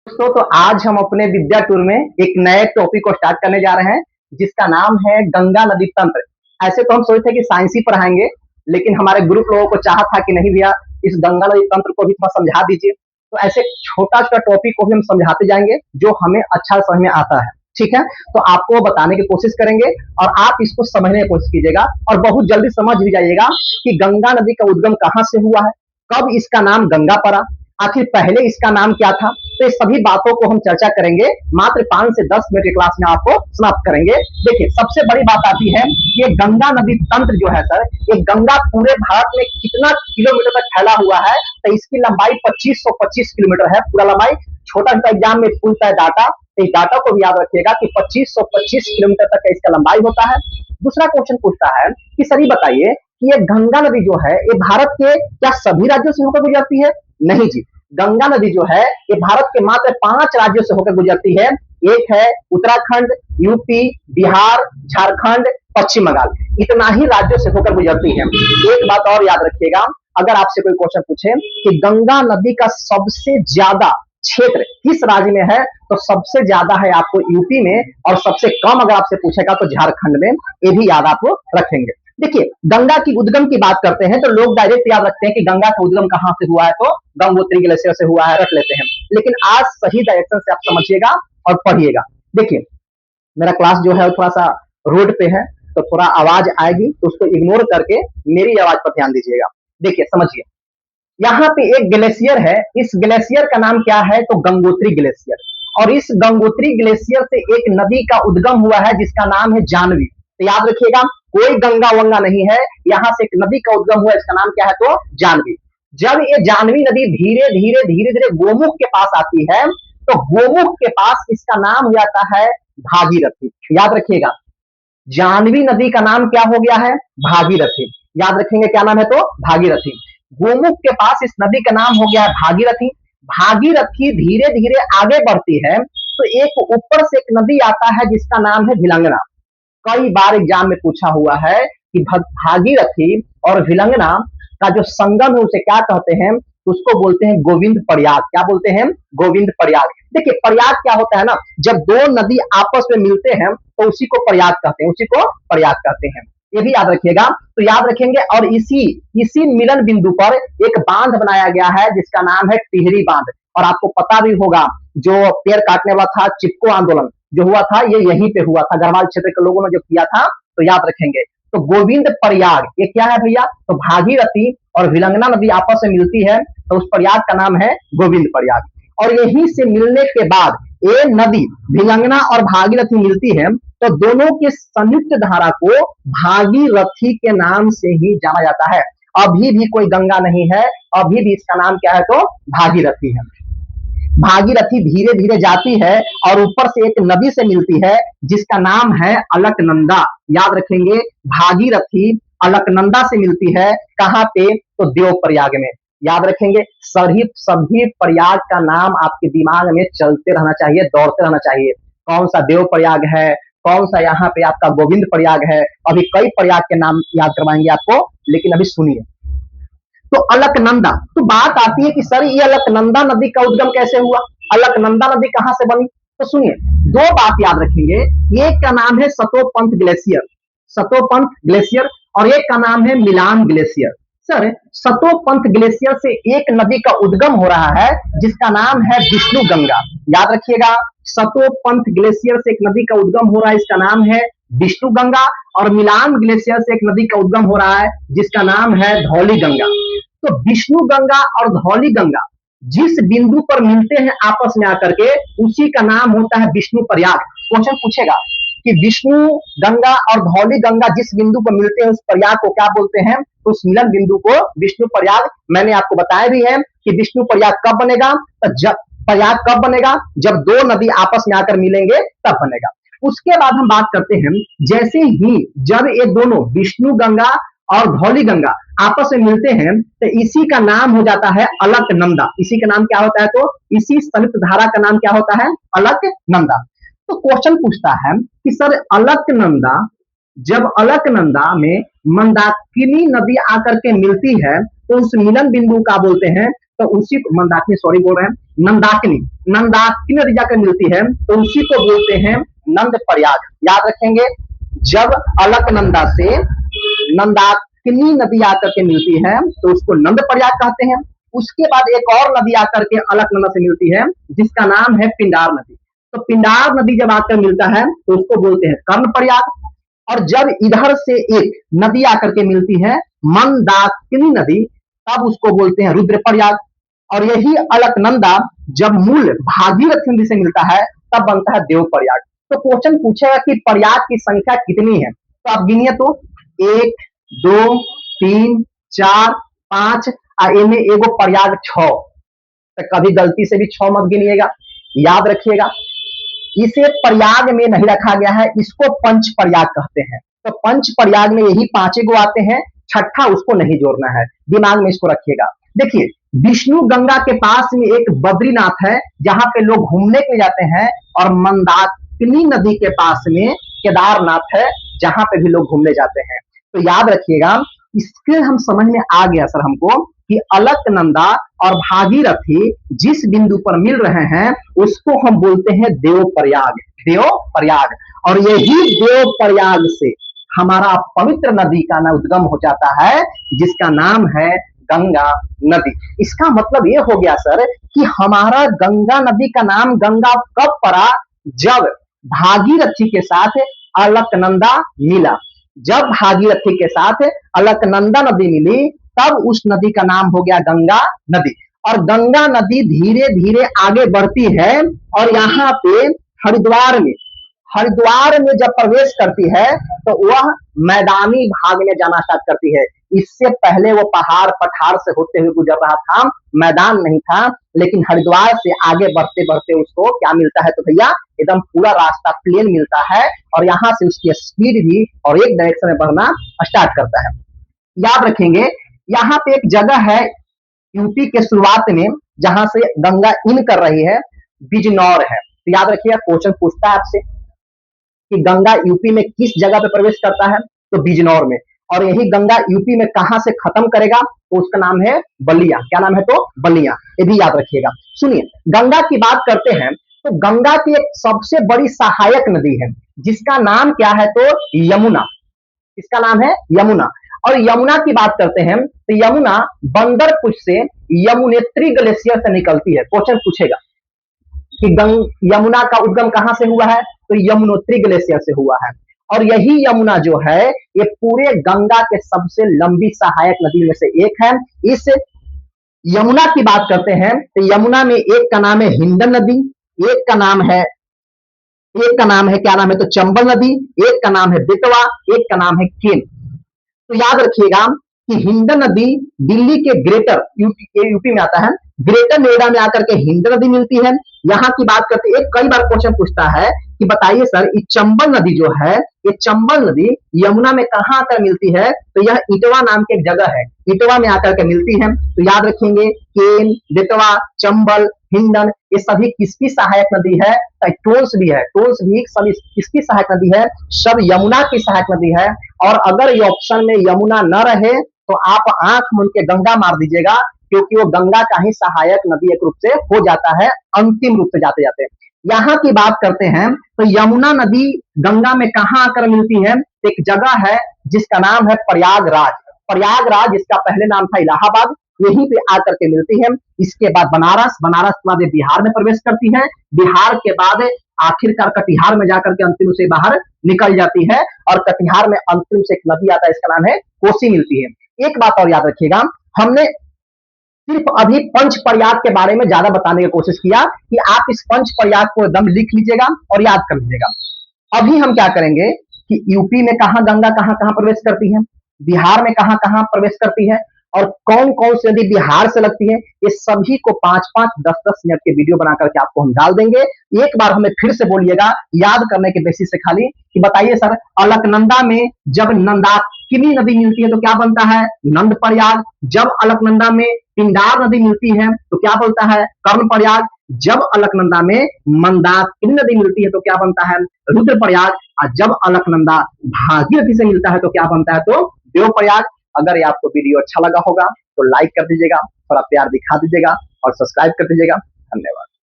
दोस्तों, तो आज हम अपने विद्या टूर में एक नए टॉपिक को स्टार्ट करने जा रहे हैं जिसका नाम है गंगा नदी तंत्र। ऐसे तो हम सोचते थे कि साइंस ही पढ़ाएंगे, लेकिन हमारे ग्रुप लोगों को चाहा था कि नहीं भैया, इस गंगा नदी तंत्र को भी थोड़ा समझा दीजिए। तो ऐसे छोटा छोटा टॉपिक को भी हम समझाते जाएंगे जो हमें अच्छा समझ में आता है। ठीक है, तो आपको बताने की कोशिश करेंगे और आप इसको समझने की कोशिश कीजिएगा और बहुत जल्दी समझ भी जाइएगा कि गंगा नदी का उद्गम कहाँ से हुआ है, कब इसका नाम गंगा पड़ा, आखिर पहले इसका नाम क्या था। तो ये सभी बातों को हम चर्चा करेंगे, मात्र 5 से 10 मिनट की क्लास में आपको समाप्त करेंगे। देखिए, सबसे बड़ी बात आती है कि ये गंगा नदी तंत्र जो है सर, ये गंगा पूरे भारत में कितना किलोमीटर तक फैला हुआ है। तो इसकी लंबाई 2525 किलोमीटर है, पूरा लंबाई। छोटा सा एग्जाम में पूछता है डाटा, तो इस डाटा को भी याद रखिएगा कि 2525 किलोमीटर तक का इसका लंबाई होता है। दूसरा क्वेश्चन पूछता है कि सर ये बताइए कि ये गंगा नदी जो है ये भारत के क्या सभी राज्यों से होकर गुजरती है? नहीं जी, गंगा नदी जो है ये भारत के मात्र 5 राज्यों से होकर गुजरती है। एक है उत्तराखंड, यूपी, बिहार, झारखंड, पश्चिम बंगाल। इतना ही राज्यों से होकर गुजरती है। एक बात और याद रखिएगा, अगर आपसे कोई क्वेश्चन पूछे कि गंगा नदी का सबसे ज्यादा क्षेत्र किस राज्य में है, तो सबसे ज्यादा है आपको यूपी में, और सबसे कम अगर आपसे पूछेगा तो झारखंड में। ये भी याद आप रखेंगे। देखिए, गंगा की उद्गम की बात करते हैं तो लोग डायरेक्ट याद रखते हैं कि गंगा का उद्गम कहां से हुआ है, तो गंगोत्री ग्लेशियर से हुआ है, रख लेते हैं। लेकिन आज सही डायरेक्शन से आप समझिएगा और पढ़िएगा। देखिए, मेरा क्लास जो है थोड़ा सा रोड पे है, तो थोड़ा आवाज आएगी तो उसको इग्नोर करके मेरी आवाज पर ध्यान दीजिएगा। देखिए, समझिए, यहाँ पे एक ग्लेशियर है। इस ग्लेशियर का नाम क्या है, तो गंगोत्री ग्लेशियर। और इस गंगोत्री ग्लेशियर से एक नदी का उद्गम हुआ है जिसका नाम है जानवी। तो याद रखिएगा, कोई गंगा वंगा नहीं है, यहाँ से एक नदी का उद्गम हुआ, इसका नाम क्या है, तो जानवी। जब ये जानवी नदी धीरे धीरे धीरे धीरे गोमुख के पास आती है, तो गोमुख के पास इसका नाम हो जाता है भागीरथी। याद रखिएगा, जानवी नदी का नाम क्या हो गया है, भागीरथी। याद रखेंगे क्या नाम है, तो भागीरथी। गोमुख के पास इस नदी का नाम हो गया है भागीरथी। भागीरथी धीरे धीरे आगे बढ़ती है तो एक ऊपर से एक नदी आता है जिसका नाम है भिलंगना। कई बार एग्जाम में पूछा हुआ है कि भागीरथी और भिलंगना का जो संगम है उसे क्या कहते हैं, तो उसको बोलते हैं गोविंद प्रयाग। क्या बोलते हैं, गोविंद प्रयाग। देखिए, प्रयाग क्या होता है ना, जब दो नदी आपस में मिलते हैं तो उसी को प्रयाग कहते हैं, उसी को प्रयाग कहते हैं। ये भी याद रखिएगा। तो याद रखेंगे, और इसी इसी मिलन बिंदु पर एक बांध बनाया गया है जिसका नाम है टिहरी बांध। और आपको पता भी होगा, जो पेड़ काटने वाला था, चिपको आंदोलन जो हुआ था, ये यहीं पे हुआ था, गढ़वाल क्षेत्र के लोगों ने जो किया था। तो याद रखेंगे, तो गोविंद प्रयाग ये क्या है भैया, तो भागीरथी और भिलंगना नदी आपस में मिलती है तो उस प्रयाग का नाम है गोविंद प्रयाग। और यहीं से मिलने के बाद ये नदी भिलंगना और भागीरथी मिलती है तो दोनों के संयुक्त धारा को भागीरथी के नाम से ही जाना जाता है। अभी भी कोई गंगा नहीं है, अभी भी इसका नाम क्या है, तो भागीरथी है। भागीरथी धीरे धीरे जाती है और ऊपर से एक नदी से मिलती है जिसका नाम है अलकनंदा। याद रखेंगे, भागीरथी अलकनंदा से मिलती है, कहां पे, तो देव प्रयाग में। याद रखेंगे, सभी प्रयाग का नाम आपके दिमाग में चलते रहना चाहिए, दौड़ते रहना चाहिए। कौन सा देव प्रयाग है, कौन सा यहाँ पे आपका गोविंद प्रयाग है। अभी कई प्रयाग के नाम याद करवाएंगे आपको, लेकिन अभी सुनिए। तो अलकनंदा, तो बात आती है कि सर ये अलकनंदा नदी का उद्गम कैसे हुआ, अलकनंदा नदी कहां से बनी। तो सुनिए, दो बात याद रखेंगे। एक का नाम है सतोपंथ ग्लेशियर, सतोपंथ ग्लेशियर, और एक का नाम है मिलान ग्लेशियर। सर, सतोपंथ ग्लेशियर से एक नदी का उद्गम हो रहा है जिसका नाम है विष्णु गंगा। याद रखिएगा, सतोपंथ ग्लेशियर से एक नदी का उद्गम हो रहा है, इसका नाम है विष्णु गंगा। और मिलान ग्लेशियर से एक नदी का उद्गम हो रहा है जिसका नाम है धौली गंगा। तो विष्णु गंगा और धौली गंगा जिस बिंदु पर मिलते हैं आपस में आकर के, उसी का नाम होता है विष्णु प्रयाग। क्वेश्चन पूछेगा कि विष्णु गंगा और धौली गंगा जिस बिंदु पर मिलते हैं उस प्रयाग को क्या बोलते हैं, तो उस मिलन बिंदु को विष्णु प्रयाग। मैंने आपको बताया भी है कि विष्णु प्रयाग कब बनेगा, तो जब प्रयाग कब बनेगा, जब दो नदी आपस में आकर मिलेंगे तब बनेगा। उसके बाद हम बात करते हैं, जैसे ही जब ये दोनों विष्णु गंगा और धौली गंगा आपस में मिलते हैं तो इसी का नाम हो जाता है अलकनंदा। इसी का नाम क्या होता है, तो इसी संयुक्त धारा का नाम क्या होता है, अलकनंदा। तो क्वेश्चन पूछता है कि सर अलकनंदा, जब अलकनंदा में मंदाकिनी नदी आकर के मिलती है तो उस मिलन बिंदु का बोलते हैं तो उसी को मंदाकिनी, सॉरी बोल रहे हैं, नंदाकिनी, नंदाकिनी नदी जाकर मिलती है तो उसी को बोलते हैं नंद प्रयाग। याद रखेंगे, जब अलकनंदा से नंदाकिनी नदी आकर के मिलती है तो उसको नंद प्रयाग कहते हैं। उसके बाद एक और नदी आकर के अलकनंदा से मिलती है जिसका नाम है पिंडार नदी। तो पिंडार नदी जब आकर मिलता है तो उसको बोलते हैं कर्ण प्रयाग। और जब इधर से एक नदी आकर के मिलती है मंदाकिनी नदी, तब उसको बोलते हैं रुद्र प्रयाग। और यही अलकनंदा जब मूल भागीरथी नदी से मिलता है तब बनता है देव प्रयाग। तो क्वेश्चन पूछेगा कि प्रयाग की संख्या कितनी है, तो आप गिनिए तो 1 2 3 4 5 इनमें एगो प्रयाग 6। तो कभी गलती से भी 6 मत गिनिएगा, याद रखिएगा। इसे प्रयाग में नहीं रखा गया है, इसको पंच प्रयाग कहते हैं। तो पंच प्रयाग में यही 5 गो आते हैं, छठा उसको नहीं जोड़ना है, दिमाग में इसको रखिएगा। देखिए, विष्णु गंगा के पास में एक बद्रीनाथ है जहां पे लोग घूमने के लिए जाते हैं, और मंदाकिनी नदी के पास में केदारनाथ है जहां पे भी लोग घूमने जाते हैं। तो याद रखिएगा, इसके हम समझ में आ गया सर हमको कि अलकनंदा और भागीरथी जिस बिंदु पर मिल रहे हैं उसको हम बोलते हैं देव प्रयाग, देव प्रयाग। और यही देव प्रयाग से हमारा पवित्र नदी का ना उद्गम हो जाता है जिसका नाम है गंगा नदी। इसका मतलब ये हो गया सर कि हमारा गंगा नदी का नाम गंगा कब पड़ा, जब भागीरथी के साथ अलकनंदा मिला। जब भागीरथी के साथ अलकनंदा नदी मिली तब उस नदी का नाम हो गया गंगा नदी। और गंगा नदी धीरे धीरे आगे बढ़ती है और यहाँ पे हरिद्वार में जब प्रवेश करती है तो वह मैदानी भाग में जाना स्टार्ट करती है। इससे पहले वो पहाड़ पठार से होते हुए गुजर रहा था, मैदान नहीं था। लेकिन हरिद्वार से आगे बढ़ते बढ़ते उसको क्या मिलता है, तो भैया एकदम पूरा रास्ता प्लेन मिलता है, और यहाँ से उसकी स्पीड भी और एक डायरेक्शन में बढ़ना स्टार्ट करता है। याद रखेंगे, यहाँ पे एक जगह है यूपी के शुरुआत में जहां से गंगा इन कर रही है, बिजनौर है। तो याद रखिएगा, क्वेश्चन पूछता है आपसे कि गंगा यूपी में किस जगह पे प्रवेश करता है, तो बिजनौर में। और यही गंगा यूपी में कहां से खत्म करेगा, तो उसका नाम है बलिया। क्या नाम है, तो बलिया, ये भी याद रखिएगा। सुनिए, गंगा की बात करते हैं तो गंगा की एक सबसे बड़ी सहायक नदी है जिसका नाम क्या है, तो यमुना। इसका नाम है यमुना। और यमुना की बात करते हैं तो यमुना बंदरपुर से यमुनेत्री ग्लेशियर से निकलती है। क्वेश्चन पूछेगा कि यमुना का उद्गम कहां से हुआ है, तो यमुनोत्री ग्लेशियर से हुआ है। और यही यमुना जो है ये पूरे गंगा के सबसे लंबी सहायक नदी में से एक है। इस यमुना की बात करते हैं तो यमुना में एक का नाम है हिंडन नदी, एक का नाम है क्या नाम है, तो चंबल नदी, एक का नाम है बेतवा, एक का नाम है केन। तो याद रखिएगा कि हिंडन नदी दिल्ली के ग्रेटर यूपी में आता है, ग्रेटर नोएडा में आकर के हिंडन नदी मिलती है। यहाँ की बात करते हैं, कई बार क्वेश्चन पूछता है कि बताइए सर ये चंबल नदी जो है, ये चंबल नदी यमुना में कहाँ आकर मिलती है, तो यह इटवा नाम की एक जगह है, इटवा में आकर के मिलती है। तो याद रखेंगे, केन, बेतवा, चंबल, हिंडन, ये सभी किसकी सहायक नदी है, टोंस भी है, टोंस भी सभी किसकी सहायक नदी है, सब यमुना की सहायक नदी है। और अगर ये ऑप्शन में यमुना न रहे तो आप आंख मूंद के गंगा मार दीजिएगा, क्योंकि वो गंगा का ही सहायक नदी एक रूप से हो जाता है अंतिम रूप से जाते जाते। यहाँ की बात करते हैं तो यमुना नदी गंगा में कहाँ आकर मिलती है, एक जगह है जिसका नाम है प्रयागराज। प्रयागराज, इसका पहले नाम था इलाहाबाद, यहीं पे आकर के मिलती है। इसके बाद बनारस, बनारस के बाद बिहार में प्रवेश करती है, बिहार के बाद आखिरकार कटिहार में जाकर के अंतिम से बाहर निकल जाती है। और कटिहार में अंतिम से एक नदी आता है, इसका नाम है कोसी मिलती है। एक बात और याद रखिएगा, हमने सिर्फ अभी पंच प्रयाग के बारे में ज्यादा बताने की कोशिश किया कि आप इस पंच प्रयाग को एकदम लिख लीजिएगा और याद कर लीजिएगा। अभी हम क्या करेंगे कि यूपी में कहां गंगा कहां कहां प्रवेश करती है, बिहार में कहां कहां प्रवेश करती है, और कौन कौन सी नदी बिहार से लगती है, ये सभी को 5-5, 10-10 मिनट के वीडियो बना करके आपको हम डाल देंगे। एक बार हमें फिर से बोलिएगा याद करने के बेसिस से खाली, कि बताइए सर अलकनंदा में जब नंदाकिनी नदी मिलती है तो क्या बनता है, नंद प्रयाग। जब अलकनंदा में पिंडार नदी मिलती है तो क्या बनता है, कर्ण प्रयाग। जब अलकनंदा में मंदाकिनी नदी मिलती है तो क्या बनता है, रुद्र प्रयाग। और जब अलकनंदा भागीरथी से मिलता है तो क्या बनता है, तो देव प्रयाग। अगर ये आपको वीडियो अच्छा लगा होगा तो लाइक कर दीजिएगा, थोड़ा प्यार दिखा दीजिएगा और सब्सक्राइब कर दीजिएगा। धन्यवाद।